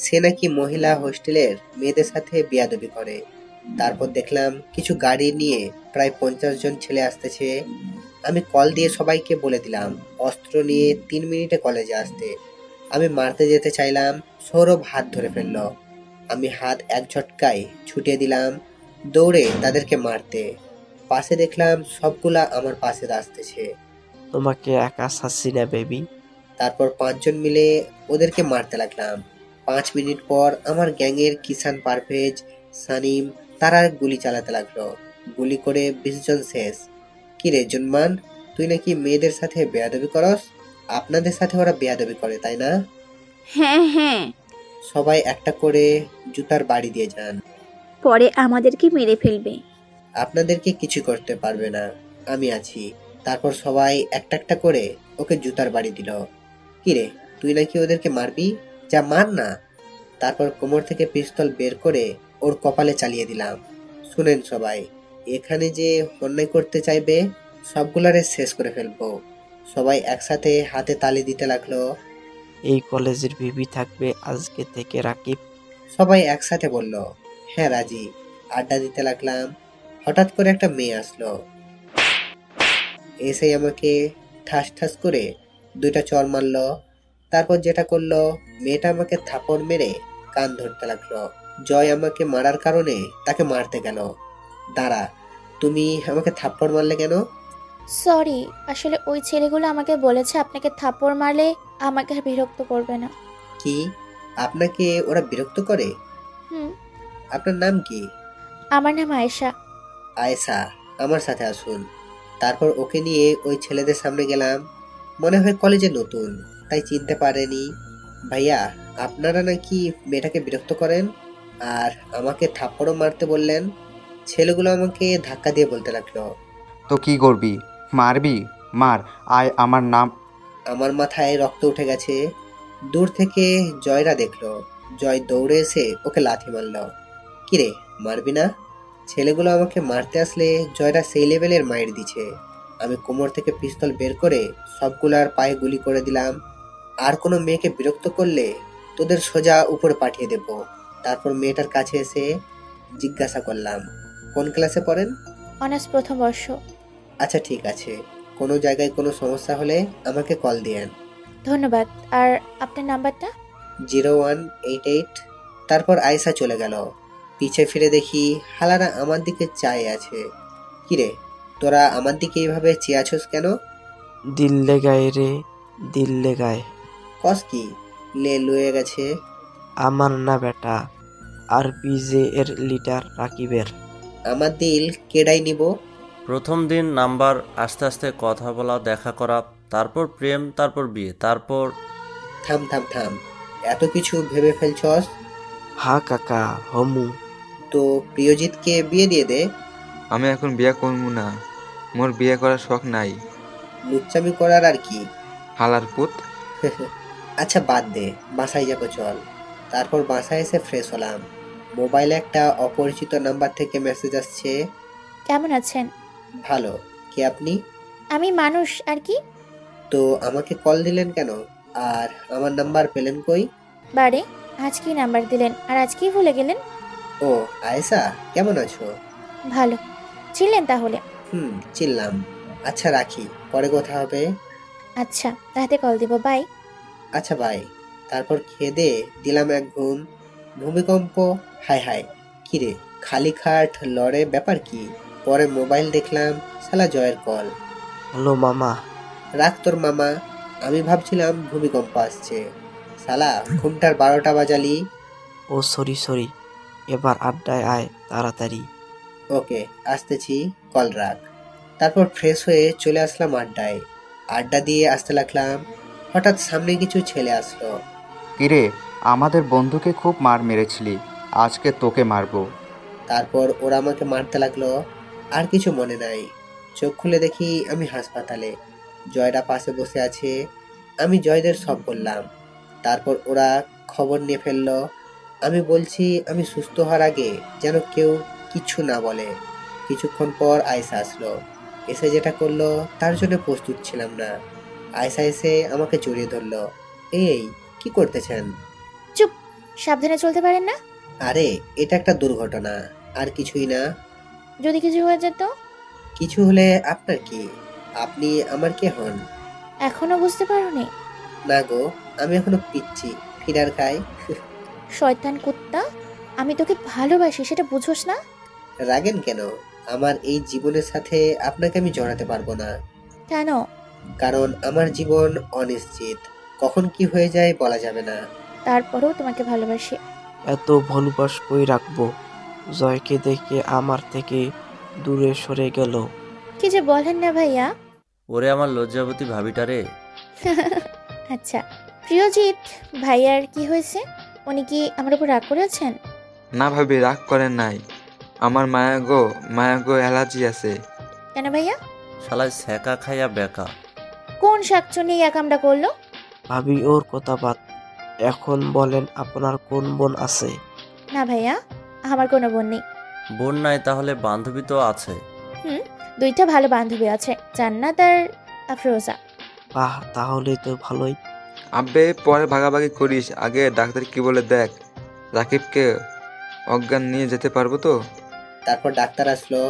সে নাকি মহিলা হোস্টেলের মেয়েদের সাথে বিয়াদবি করে। তারপর দেখলাম কিছু গাড়ি নিয়ে প্রায় 50 জন ছেলে আসতেছে। আমি কল দিয়ে সবাইকে বলে দিলাম অস্ত্র নিয়ে 3 মিনিটে কলেজে আসতে। আমি মারতে যেতে চাইলাম, সৌরভ হাত ধরে ফেললো। আমি হাত এক ঝটকায় ছুটিয়ে দিলাম, দৌড়ে তাদেরকে মারতে। পাশে দেখলাম সবগুলা আমার পাশে আসতেছে। তোমাকে একা ছাড়ছি না বেবি। তারপর 5 জন মিলে ওদেরকে মারতে লাগলাম। 5 মিনিট পর আমার গ্যাংয়ের কিষান, পারভেজ, সানিম তারা গুলি চালাতে লাগলো। গুলি করে 20 জন শেষ। কিরে জুনমান, তুই নাকি মেয়েদের সাথে বেয়াদবি করস? আপনাদের সাথে ওরা বেয়াদবি করে তাই না? হ্যাঁ হ্যাঁ। সবাই একটা করে জুতার বাড়ি দিয়ে যান। পরে আমাদেরকে মেরে ফেলবে। আপনাদেরকে কিছু করতে পারবে না, আমি আছি। তারপর সবাই একটা একটা করে ওকে জুতার বাড়ি দিল। কিরে, তুই নাকি ওদেরকে মারবি? যা মার না। তারপর কোমর থেকে পিস্তল বের করে ওর কপালে চালিয়ে দিলাম। শুনেন সবাই, এখানে যে অন্যায় করতে চাইবে সবগুলারে শেষ করে ফেলবো। সবাই একসাথে হাতে তালি দিতে লাগলো। এই কলেজের ভিপি থাকবে আজকে থেকে রাকিব। সবাই একসাথে বলল, হ্যাঁ রাজি। আড্ডা দিতে লাগলাম। হঠাৎ করে একটা মেয়ে আসলো, এসে আমাকে ঠাস ঠাস করে 2টা চর মারলো। তারপর যেটা করলো, মেয়েটা আমাকে থাপড় মেরে কান ধরতে লাগলো। জয় আমাকে মারার কারণে তাকে মারতে গেল। দাঁড়া, তুমি আমাকে থাপ্পড় মারলে কেন? সরি, আসলে ওই ছেলেগুলো আমাকে বলেছে আপনাকে থাপ্পড় মারলে আমাকে আর বিরক্ত করবে না। কি, আপনাকে ওরা বিরক্ত করে? হুম। আপনার নাম কি? আমার নাম আয়েশা। আয়েশা, আমার সাথে আসুন। তারপর ওকে নিয়ে ওই ছেলেদের সামনে গেলাম। মনে হয় কলেজে নতুন, তাই চিনতে পারেনি। ভাইয়া, আপনারা নাকি মেয়েটাকে বিরক্ত করেন আর আমাকে থাপ্পড়ও মারতে বললেন। ছেলেগুলো আমাকে ধাক্কা দিয়ে বলতে লাগলো, তো কি করবি? মারবি? মার। আয়, আমার নাম। আমার মাথায় রক্ত উঠে গেছে। দূর থেকে জয়রা দেখলো। জয় দৌড়ে এসে ওকে লাথি মারল। কিরে, মারবি না? ছেলেগুলো আমাকে মারতে আসলে জয়রা সেই লেভেলের মায়ের দিছে। আমি কোমর থেকে পিস্তল বের করে সবগুলার পায়ে গুলি করে দিলাম। আর কোনো মেয়েকে বিরক্ত করলে তোদের সোজা উপরে পাঠিয়ে দেব। তারপর মেয়েটার কাছে এসে জিজ্ঞাসা করলাম, কোন ক্লাসে পড়েন? অনার্স প্রথম বর্ষ। আচ্ছা ঠিক আছে, কোনো জায়গায় কোনো সমস্যা হলে আমাকে কল দিয়েন। ধন্যবাদ। আর আপনার নাম্বারটা? 0188। তারপর আয়েশা চলে গেল। পিছে ফিরে দেখি হালারা আমার দিকে চাই আছে। কিরে, তোরা আমার দিকে এইভাবে চেয়ে আছোস কেন? দিল লেগায় রে, দিল লেগায়। কস কি? লে লয়ে গেছে। আমার না বেটা, আরপিজে এর লিডার রাকিবের। আমার দিল কেডাই নিব? প্রথম দিন নাম্বার, আস্তে আস্তে কথা বলা, দেখা করা, তারপর প্রেম, তারপর বিয়ে, তারপর। থাম থাম থাম, এত কিছু ভেবে ফেলছস? হা কাকা, হমু। তো প্রিয়জিৎকে বিয়ে দিয়ে দে। আমি এখন বিয়ে করবো না, মোর বিয়ে করার শখ নাই। লুচ্চামি করার আর কি? হালার পুত। আচ্ছা বাদ দে, বাসায় যাবো চল। তারপর বাসায় এসে ফ্রেশ হলাম। মোবাইলে একটা অপরিচিত নাম্বার থেকে মেসেজ আসছে। কেমন আছেন? ভালো। কে আপনি? আমি মানুষ, আর কি? তো আমাকে কল দিলেন কেন? আর আমার নাম্বার পেলেন কই? বারে, আজ কি নাম্বার দিলেন আর আজ কি ভুলে গেলেন? ও আয়েশা, কেমন আছো? ভালো। ছিলেন তাহলে? চিনলাম। আচ্ছা রাখি, পরে কথা হবে। আচ্ছা রাতে কল দিব, বাই। আচ্ছা ভাই। তারপর খেয়ে দিয়ে দিলাম এক ঘুম। ভূমিকম্প, হায় হায়, কিরে খালি খাট লড়ে, ব্যাপার কি? পরে মোবাইল দেখলাম, শালা জয়ের কল। হ্যালো মামা। রাখ তোর মামা, আমি ভাবছিলাম ভূমিকম্প আসছে। শালা ঘুমটার 12টা বাজালি। ও সরি, এবার আড্ডায় আয় তাড়াতাড়ি। ওকে আসতেছি, কল রাখ। তারপর ফ্রেশ হয়ে চলে আসলাম আড্ডায়। আড্ডা দিয়ে আসতে লাগলাম, হঠাৎ সামনে কিছু ছেলে আসলো। কিরে, আমাদের বন্ধুকে খুব মার মেরেছিলি, আজকে তোকে মারবো। তারপর ওরা আমাকে মারতে লাগলো, আর কিছু মনে নাই। চোখ খুলে দেখি আমি হাসপাতালে, জয়রা পাশে বসে আছে। আমি জয়দের সব বললাম। তারপর ওরা খবর নিয়ে ফেললো। আমি বলছি আমি সুস্থ হওয়ার আগে যেন কেউ কিছু না বলে। কিছুক্ষণ পর আয়সা আসলো। এসে যেটা করলো তার জন্য প্রস্তুত ছিলাম না। আয়সা এসে আমাকে জড়িয়ে ধরলো। এই কি করতেছেন? চুপ, সাবধানে চলতে পারেন না? আরে এটা একটা দুর্ঘটনা, আর কিছুই না। যদি কিছু হয়ে যেত? কিছু হলে আপনার কি? আপনি আমার কে হন? এখনো বুঝতে পারোনি? না গো, আমি এখনো পিচ্ছি, ফিডার খাই। শয়তান কুত্তা, আমি তোকে ভালোবাসি, সেটা বুঝোস না? রাগেন কেন? আমার এই জীবনের সাথে আপনাকে আমি জড়াতে পারবো না। কেন? কারণ আমার জীবন অনিশ্চিত, কখন কি হয়ে যায় বলা যাবে না। তারপরেও তোমাকে ভালোবাসি। এত ভালোবাস কই রাখবো? জয়কে দেখে আমার থেকে দূরে সরে গেল। কি যে বলেন না ভাইয়া। ওরে আমার লজ্জাবতী ভাবিটারে। আচ্ছা প্রিয়জিৎ ভাইয়ার কি হয়েছে? উনি কি আমার উপর রাগ করে আছেন? না ভাবি, রাগ করেন নাই। আমার মায়াগো অ্যালার্জি আছে। কেন ভাইয়া? শালায় সেকা খাইয়া বেকা। কোন শাকচুনি এক কামটা করলো? ভাবি ওর কথা বাদ, এখন বলেন আপনার কোন বোন আছে? না ভাইয়া, আমার কোনো বোন নেই। বোন নাই তাহলে বান্ধবী তো আছে। দুইটা ভালো বান্ধবী আছে, জান্নাত আর আফরোজা। বাহ, তাহলে তো ভালোই। আব্বে পরে ভাগাভাগি করিস, আগে ডাক্তার কি বলে দেখ। রাকিবকে অজ্ঞান নিয়ে যেতে পারবো তো? তারপর ডাক্তার আসলো,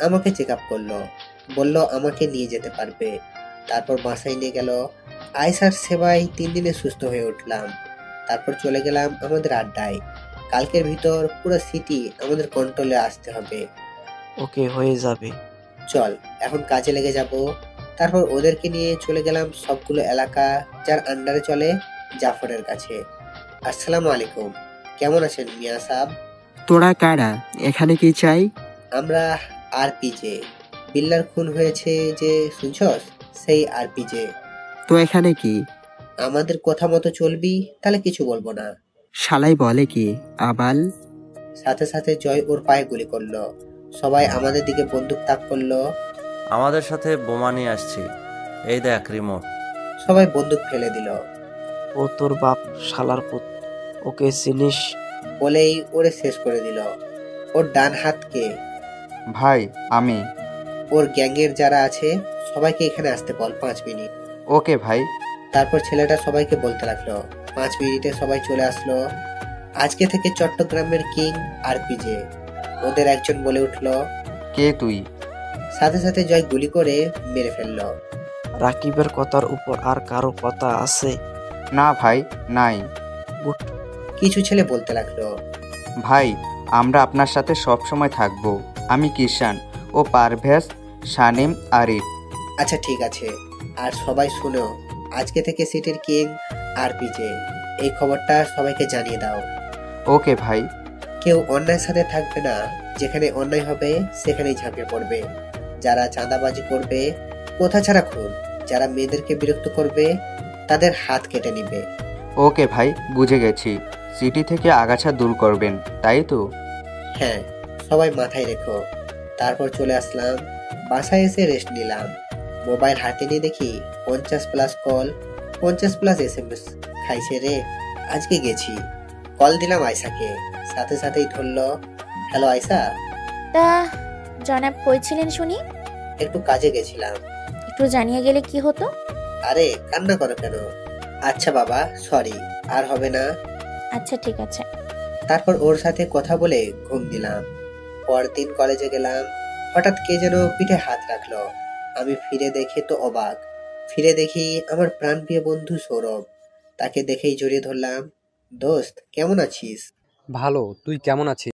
আমাকে চেক আপ করলো, বললো আমাকে নিয়ে যেতে পারবে। তারপর বাসায় নিয়ে গেল। আয়সার সেবায় 3 দিনে সুস্থ হয়ে উঠলাম। তারপর চলে গেলাম আমাদের আড্ডায়। কালকের ভিতর পুরো সিটি আমাদের কন্ট্রোলে আসতে হবে। ওকে, হয়ে যাবে। চল এখন কাজে লেগে যাব। তারপর ওদেরকে নিয়ে চলে গেলাম সবগুলো এলাকা যার আন্ডারে চলে জাফরের কাছে। আসসালামু আলাইকুম, কেমন আছেন মিয়া সাহেব? তোরা কারা, এখানে কি চাই? আমরা আরপিজে, বিল্লার খুন হয়েছে যে শুনছস, সেই আরপিজে। তো এখানে কি? আমাদের কথা মতো চলবি, তাহলে কিছু বলবো না। শালাই বলে কি আবাল? সাথে সাথে জয় ওর পায়ে গুলি করলো। সবাই আমাদের দিকে বন্দুক তাক করলো। আমাদের সাথে বোমা নিয়ে আসছি, এই দেখ রিমোট। সবাই বন্দুক ফেলে দিল। ও তোর বাপ শালার পুত, ওকে চিনিস? বলেই ওরে শেষ করে দিল। ওর ডান হাতকে। ভাই আমি। ওর গ্যাংয়ের যারা আছে সবাইকে এখানে আসতে বল 5 মিনিট। ওকে ভাই। তারপর ছেলেটা সবাইকে বলতে লাগলো। 5 মিনিটে সবাই চলে আসলো। আজকে থেকে চট্টগ্রামের কিং আরপিজে। ওদের একজন বলে উঠলো, কে তুই? সাথে সাথে জয় গুলি করে মেরে ফেললো। রাকিবের কথার উপর আর কারো কথা আছে? না ভাই, নাই। কিছু ছেলে বলতে লাগলো, ভাই আমরা আপনার সাথে সব সময় থাকবো। আমি কিষান, ও পারভেজ, শানিম, আরিফ। আচ্ছা ঠিক আছে, আর সবাই শুনো, আজকে থেকে সিটির কিং আরপিজে। এই খবরটা সবাইকে জানিয়ে দাও। ওকে ভাই। কেউ অন্যায়ের সাথে থাকবে না, যেখানে অন্যায় হবে সেখানেই ঝাঁপিয়ে পড়বে। যারা চাঁদাবাজি করবে, কথা ছাড়া খুন, যারা মেয়েদেরকে বিরক্ত করবে তাদের হাত কেটে নিবে। ওকে ভাই, বুঝে গেছি। সিটি থেকে আগাছা দূর করবেন, তাই তো? হ্যাঁ, সবাই মাথায় রেখো। তারপর চলে আসলাম বাসায়, এসে রেস্ট নিলাম। মোবাইল হাতে নিয়ে দেখি 50+ কল, 50+ SMS। খাইছে রে, আজকে গেছি। কল দিলাম আয়সাকে, সাথে সাথেই ধরলো। হ্যালো আয়সা। তা জনাব কই ছিলেন শুনি? একটু কাজে গেছিলাম। একটু জানিয়ে গেলে কি হতো? আরে কান্না করো কেন? আচ্ছা বাবা, সরি, আর হবে না। আচ্ছা ঠিক আছে। তারপর ওর সাথে কথা বলে ঘুম দিলাম। পরদিন কলেজে গেলাম। হঠাৎ কে যেন পিঠে হাত রাখলো। আমি ফিরে দেখে তো অবাক। ফিরে দেখি আমার প্রাণপ্রিয় বন্ধু সৌরভ। তাকে দেখেই জড়িয়ে ধরলাম। দোস্ত, কেমন আছিস? ভালো, তুই কেমন আছিস?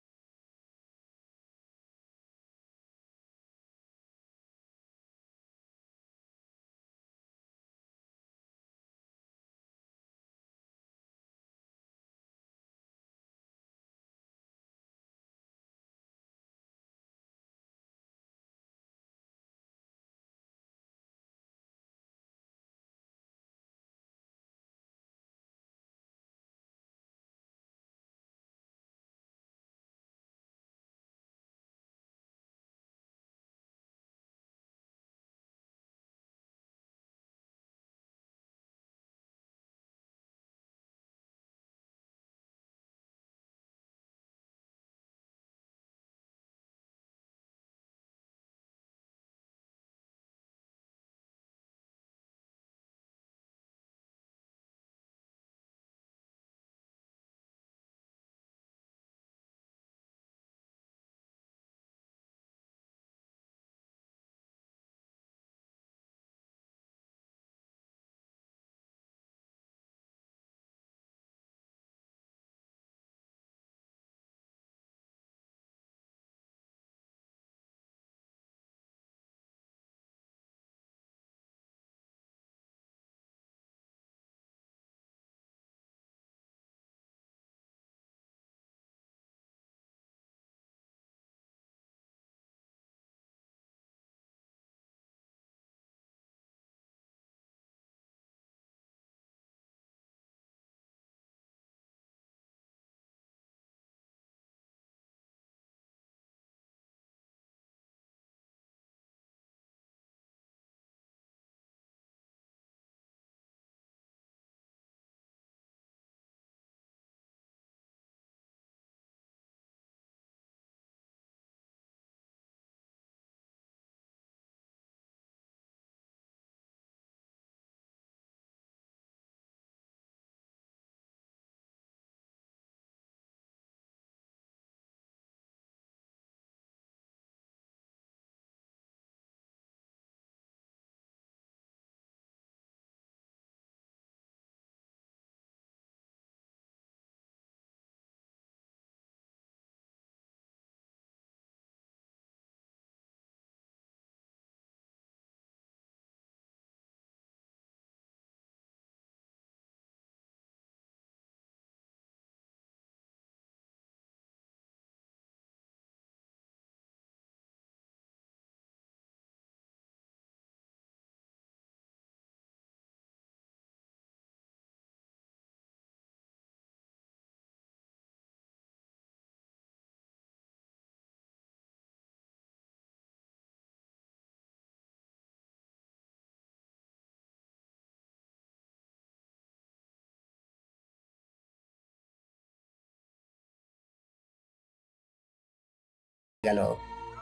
গেল।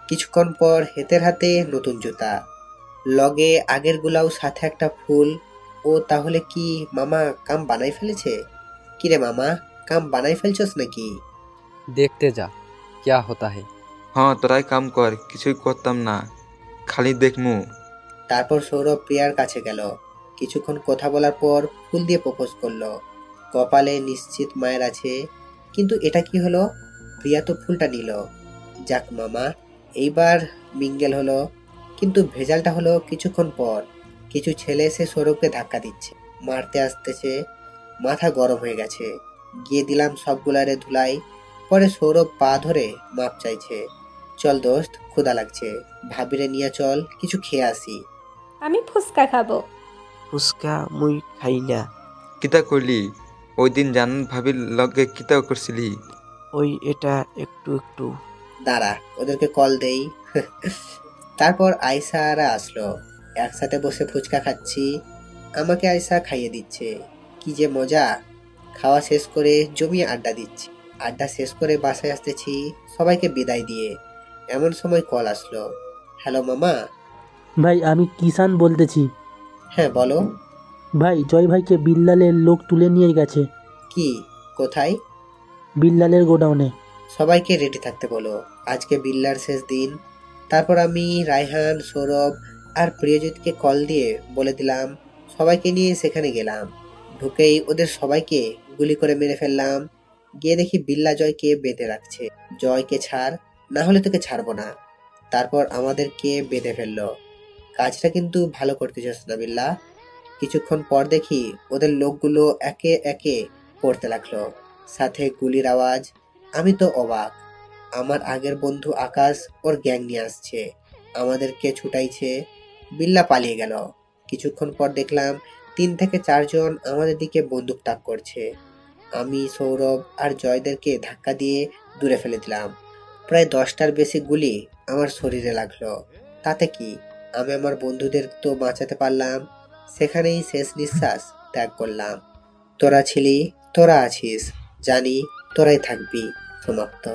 কিছুক্ষণ পর হেতের হাতে নতুন জুতা, লগে আগের গুলাও, সাথে একটা ফুল। ও তাহলে কি মামা কাম বানাই ফেলেছে? কিরে মামা, কাম বানাই ফেলছস নাকি? দেখতে যা क्या होता है। হ্যাঁ, তোরাই কাম কর, কিছুই করতাম না, খালি দেখমু। তারপর সৌরভ প্রিয়ার কাছে গেল। কিছুক্ষণ কথা বলার পর ফুল দিয়ে প্রপোজ করলো। কপালে নিশ্চিত মায়ের আছে, কিন্তু এটা কি হলো? প্রিয়া তো ফুলটা নিল। যাক মামা, এইবার মিঙ্গেল হলো। কিন্তু ভেজালটা হলো কিছুক্ষণ পর। কিছু ছেলে এসে সৌরভকে ধাক্কা দিচ্ছে, মারতে আসতেছে। মাথা গরম হয়ে গেছে, গিয়ে দিলাম সবগুলারে ধুলাই। পরে সৌরভ পা ধরে মাপ চাইছে। চল দোস্ত, ক্ষুধা লাগছে, ভাবিরে নিয়ে চল, কিছু খেয়ে আসি। আমি ফুচকা খাবো। ফুচকা মুই খাই না। কিতা করলি? ওই দিন জানান ভাবির লগে কিতা করছিলি? ওই এটা একটু একটু। দাঁড়া, ওদেরকে কল দেই। তারপর আয়সারা আসলো। একসাথে বসে ফুচকা খাচ্ছি। আমাকে আয়সা খাইয়ে দিচ্ছে। কি যে মজা! খাওয়া শেষ করে জমিয়ে আড্ডা দিচ্ছি। আড্ডা শেষ করে বাসায় আসতেছি সবাইকে বিদায় দিয়ে। এমন সময় কল আসলো। হ্যালো মামা। ভাই আমি কিষান বলতেছি। হ্যাঁ বলো। ভাই জয় ভাইকে বিল্লালের লোক তুলে নিয়ে গেছে। কি? কোথায়? বিল্লালের গোডাউনে। সবাইকে রেডি থাকতে বলো, আজকে বিল্লার শেষ দিন। তারপর আমি, রায়হান, সৌরভ আর প্রিয়জিৎকে কল দিয়ে বলে দিলাম সবাইকে নিয়ে সেখানে গেলাম। ঢুকেই ওদের সবাইকে গুলি করে মেরে ফেললাম। গিয়ে দেখি বিল্লা জয়কে বেঁধে রাখছে। জয়কে ছাড়, না হলে তোকে ছাড়বো না। তারপর আমাদেরকে বেঁধে ফেললো। কাজটা কিন্তু ভালো করতেছিস না বিল্লা। কিছুক্ষণ পর দেখি ওদের লোকগুলো একে একে পড়তে লাগলো, সাথে গুলির আওয়াজ। আমি তো অবাক। আমার আগের বন্ধু আকাশ ওর গ্যাং নিয়ে আসছে, আমাদেরকে ছুটাইছে। বিল্লা পালিয়ে গেল। কিছুক্ষণ পর দেখলাম 3 থেকে 4 জন আমাদের দিকে বন্দুক তাক করছে। আমি সৌরভ আর জয়দেরকে ধাক্কা দিয়ে দূরে ফেলে দিলাম। প্রায় 10টার বেশি গুলি আমার শরীরে লাগলো। তাতে কি, আমি আমার বন্ধুদের তো বাঁচাতে পারলাম। সেখানেই শেষ নিঃশ্বাস ত্যাগ করলাম। তোরা ছিলি, তোরা আছিস, জানি তোরাই থাকবি। সমাপ্ত।